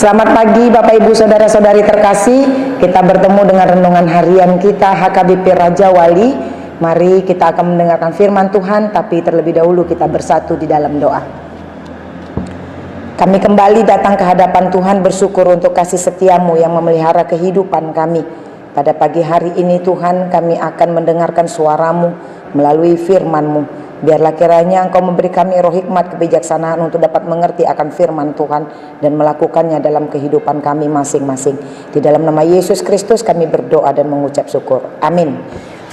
Selamat pagi Bapak Ibu Saudara-saudari terkasih. Kita bertemu dengan renungan harian kita HKBP Raja Wali. Mari kita akan mendengarkan firman Tuhan, tapi terlebih dahulu kita bersatu di dalam doa. Kami kembali datang ke hadapan Tuhan bersyukur untuk kasih setiamu yang memelihara kehidupan kami. Pada pagi hari ini Tuhan, kami akan mendengarkan suaramu melalui firman-Mu. Biarlah kiranya Engkau memberi kami roh hikmat kebijaksanaan untuk dapat mengerti akan firman Tuhan dan melakukannya dalam kehidupan kami masing-masing. Di dalam nama Yesus Kristus kami berdoa dan mengucap syukur. Amin.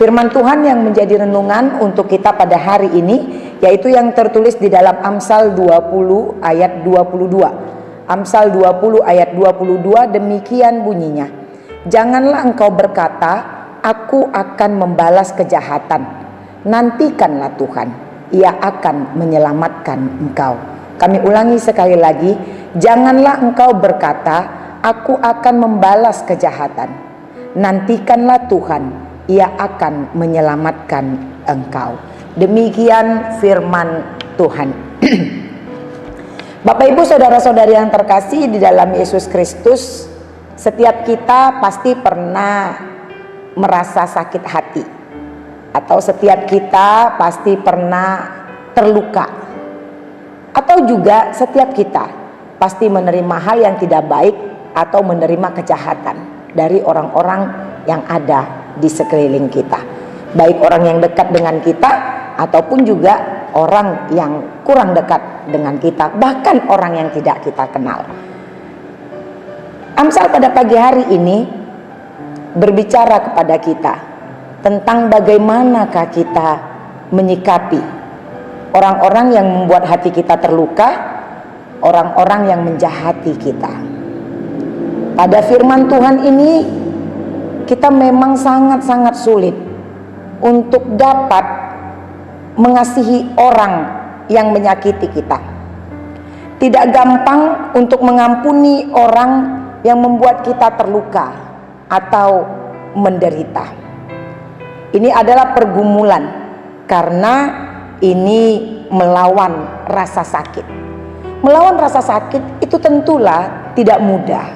Firman Tuhan yang menjadi renungan untuk kita pada hari ini yaitu yang tertulis di dalam Amsal 20 ayat 22. Amsal 20 ayat 22 demikian bunyinya. Janganlah engkau berkata, aku akan membalas kejahatan. Nantikanlah Tuhan, Ia akan menyelamatkan engkau. Kami ulangi sekali lagi, janganlah engkau berkata, aku akan membalas kejahatan. Nantikanlah Tuhan, Ia akan menyelamatkan engkau. Demikian firman Tuhan. Bapak Ibu Saudara-saudari yang terkasih di dalam Yesus Kristus, setiap kita pasti pernah merasa sakit hati. Atau setiap kita pasti pernah terluka. Atau juga setiap kita pasti menerima hal yang tidak baik atau menerima kejahatan dari orang-orang yang ada di sekeliling kita. Baik orang yang dekat dengan kita ataupun juga orang yang kurang dekat dengan kita, bahkan orang yang tidak kita kenal. Amsal pada pagi hari ini berbicara kepada kita tentang bagaimanakah kita menyikapi orang-orang yang membuat hati kita terluka, orang-orang yang menjahati kita. Pada firman Tuhan ini kita memang sangat-sangat sulit untuk dapat mengasihi orang yang menyakiti kita. Tidak gampang untuk mengampuni orang yang membuat kita terluka atau menderita. Ini adalah pergumulan karena ini melawan rasa sakit. Melawan rasa sakit itu tentulah tidak mudah.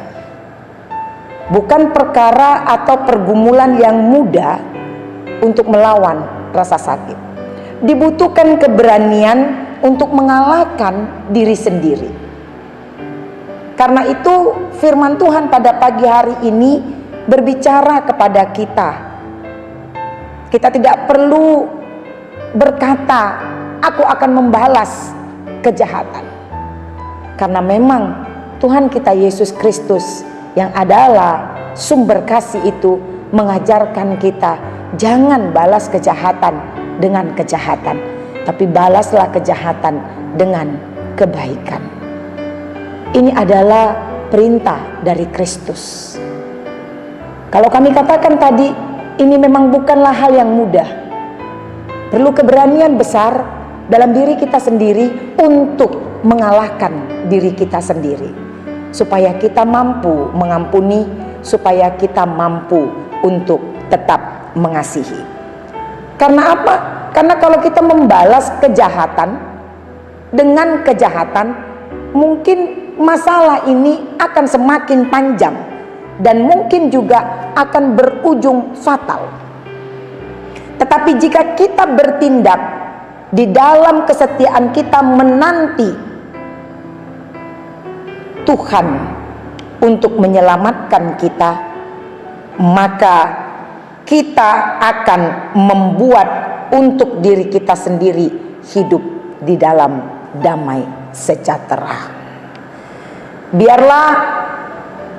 Bukan perkara atau pergumulan yang mudah untuk melawan rasa sakit. Dibutuhkan keberanian untuk mengalahkan diri sendiri. Karena itu firman Tuhan pada pagi hari ini berbicara kepada kita. Kita tidak perlu berkata, aku akan membalas kejahatan. Karena memang Tuhan kita Yesus Kristus yang adalah sumber kasih itu mengajarkan kita, jangan balas kejahatan dengan kejahatan, tapi balaslah kejahatan dengan kebaikan. Ini adalah perintah dari Kristus. Kalau kami katakan tadi, ini memang bukanlah hal yang mudah. Perlu keberanian besar dalam diri kita sendiri untuk mengalahkan diri kita sendiri. Supaya kita mampu mengampuni, supaya kita mampu untuk tetap mengasihi. Karena apa? Karena kalau kita membalas kejahatan dengan kejahatan, mungkin masalah ini akan semakin panjang. Dan mungkin juga akan berujung fatal. Tetapi jika kita bertindak di dalam kesetiaan kita menanti Tuhan untuk menyelamatkan kita, maka kita akan membuat untuk diri kita sendiri hidup di dalam damai sejahtera. Biarlah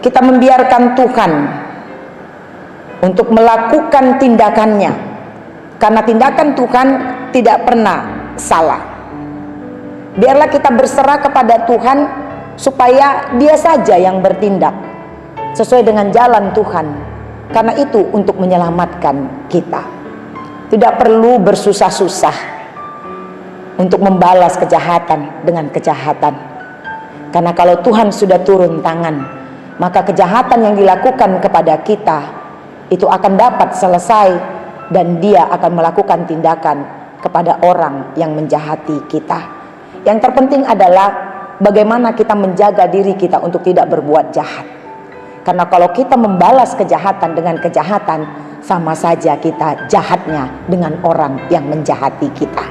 kita membiarkan Tuhan untuk melakukan tindakannya, karena tindakan Tuhan tidak pernah salah. Biarlah kita berserah kepada Tuhan supaya Dia saja yang bertindak sesuai dengan jalan Tuhan, karena itu untuk menyelamatkan kita. Tidak perlu bersusah-susah untuk membalas kejahatan dengan kejahatan, karena kalau Tuhan sudah turun tangan, maka kejahatan yang dilakukan kepada kita itu akan dapat selesai dan Dia akan melakukan tindakan kepada orang yang menjahati kita. Yang terpenting adalah bagaimana kita menjaga diri kita untuk tidak berbuat jahat. Karena kalau kita membalas kejahatan dengan kejahatan, sama saja kita jahatnya dengan orang yang menjahati kita.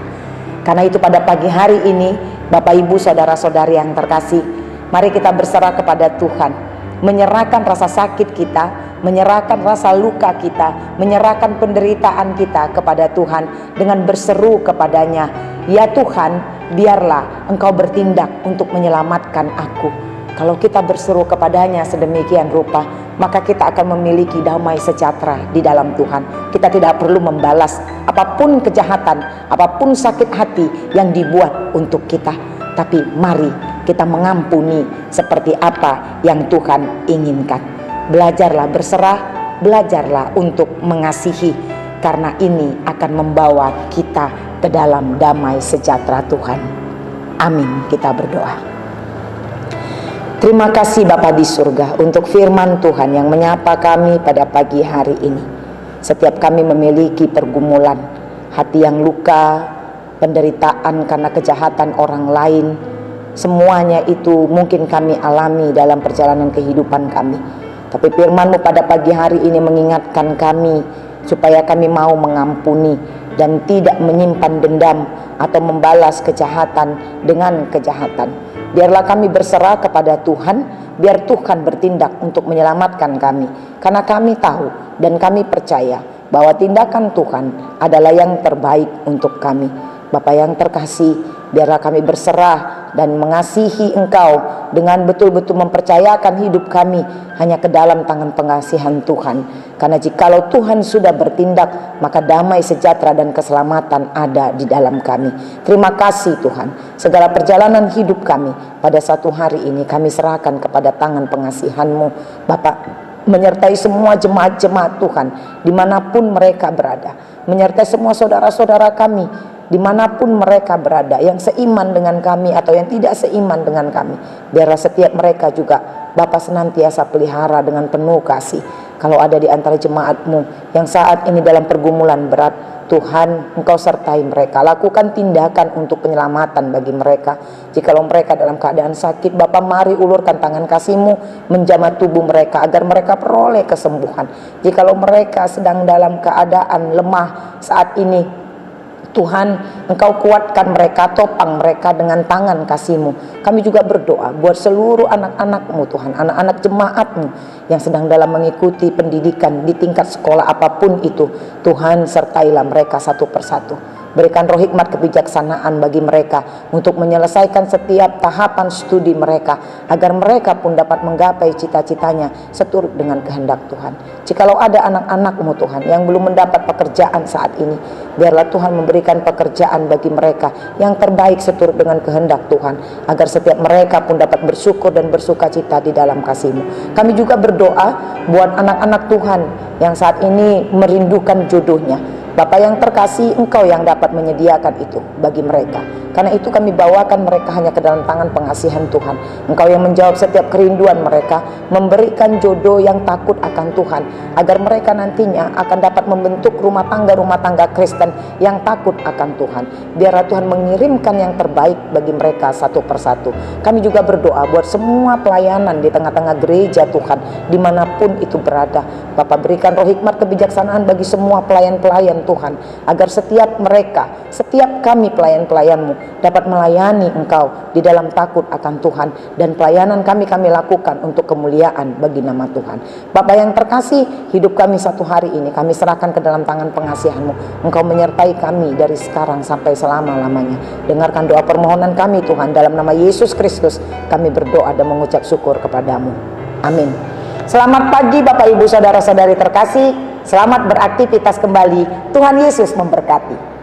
Karena itu pada pagi hari ini, Bapak Ibu saudara-saudari yang terkasih, mari kita berserah kepada Tuhan, menyerahkan rasa sakit kita, menyerahkan rasa luka kita, menyerahkan penderitaan kita kepada Tuhan dengan berseru kepadanya, ya Tuhan, biarlah Engkau bertindak untuk menyelamatkan aku. Kalau kita berseru kepadanya sedemikian rupa, maka kita akan memiliki damai sejahtera di dalam Tuhan. Kita tidak perlu membalas apapun kejahatan, apapun sakit hati yang dibuat untuk kita. Tapi mari kita mengampuni seperti apa yang Tuhan inginkan. Belajarlah berserah, belajarlah untuk mengasihi, karena ini akan membawa kita ke dalam damai sejahtera Tuhan. Amin. Kita berdoa. Terima kasih Bapa di surga untuk firman Tuhan yang menyapa kami pada pagi hari ini. Setiap kami memiliki pergumulan, hati yang luka, penderitaan karena kejahatan orang lain, semuanya itu mungkin kami alami dalam perjalanan kehidupan kami. Tapi firman-Mu pada pagi hari ini mengingatkan kami supaya kami mau mengampuni dan tidak menyimpan dendam atau membalas kejahatan dengan kejahatan. Biarlah kami berserah kepada Tuhan, biar Tuhan bertindak untuk menyelamatkan kami. Karena kami tahu dan kami percaya bahwa tindakan Tuhan adalah yang terbaik untuk kami. Bapa yang terkasih, biarlah kami berserah dan mengasihi Engkau dengan betul-betul mempercayakan hidup kami hanya ke dalam tangan pengasihan Tuhan. Karena jikalau Tuhan sudah bertindak, maka damai sejahtera dan keselamatan ada di dalam kami. Terima kasih Tuhan. Segala perjalanan hidup kami pada satu hari ini kami serahkan kepada tangan pengasihan-Mu, Bapak, menyertai semua jemaat-jemaat Tuhan dimanapun mereka berada, menyertai semua saudara-saudara kami dimanapun mereka berada, yang seiman dengan kami atau yang tidak seiman dengan kami. Biarlah setiap mereka juga Bapa senantiasa pelihara dengan penuh kasih. Kalau ada di antara jemaat-Mu yang saat ini dalam pergumulan berat, Tuhan, Engkau sertai mereka, lakukan tindakan untuk penyelamatan bagi mereka. Jikalau mereka dalam keadaan sakit, Bapa, mari ulurkan tangan kasih-Mu menjamah tubuh mereka agar mereka peroleh kesembuhan. Jikalau mereka sedang dalam keadaan lemah saat ini, Tuhan, Engkau kuatkan mereka, topang mereka dengan tangan kasih-Mu. Kami juga berdoa buat seluruh anak-anak-Mu Tuhan, anak-anak jemaat-Mu yang sedang dalam mengikuti pendidikan di tingkat sekolah apapun itu. Tuhan, sertailah mereka satu persatu. Berikan roh hikmat kebijaksanaan bagi mereka untuk menyelesaikan setiap tahapan studi mereka, agar mereka pun dapat menggapai cita-citanya seturut dengan kehendak Tuhan. Jikalau ada anak-anak-Mu Tuhan yang belum mendapat pekerjaan saat ini, biarlah Tuhan memberikan pekerjaan bagi mereka yang terbaik seturut dengan kehendak Tuhan, agar setiap mereka pun dapat bersyukur dan bersuka cita di dalam kasih-Mu. Kami juga berdoa buat anak-anak Tuhan yang saat ini merindukan jodohnya. Bapa yang terkasih, Engkau yang dapat menyediakan itu bagi mereka. Karena itu kami bawakan mereka hanya ke dalam tangan pengasihan Tuhan. Engkau yang menjawab setiap kerinduan mereka, memberikan jodoh yang takut akan Tuhan, agar mereka nantinya akan dapat membentuk rumah tangga Kristen yang takut akan Tuhan. Biarlah Tuhan mengirimkan yang terbaik bagi mereka satu persatu. Kami juga berdoa buat semua pelayanan di tengah-tengah gereja Tuhan, dimanapun itu berada. Bapa, berikan roh hikmat kebijaksanaan bagi semua pelayan-pelayan Tuhan, agar setiap mereka, setiap kami pelayan-pelayan-Mu dapat melayani Engkau di dalam takut akan Tuhan, dan pelayanan kami lakukan untuk kemuliaan bagi nama Tuhan. Bapa yang terkasih, hidup kami satu hari ini kami serahkan ke dalam tangan pengasihan-Mu. Engkau menyertai kami dari sekarang sampai selama-lamanya. Dengarkan doa permohonan kami Tuhan, dalam nama Yesus Kristus kami berdoa dan mengucap syukur kepadamu. Amin. Selamat pagi Bapak Ibu saudara-saudari terkasih. Selamat beraktivitas kembali. Tuhan Yesus memberkati.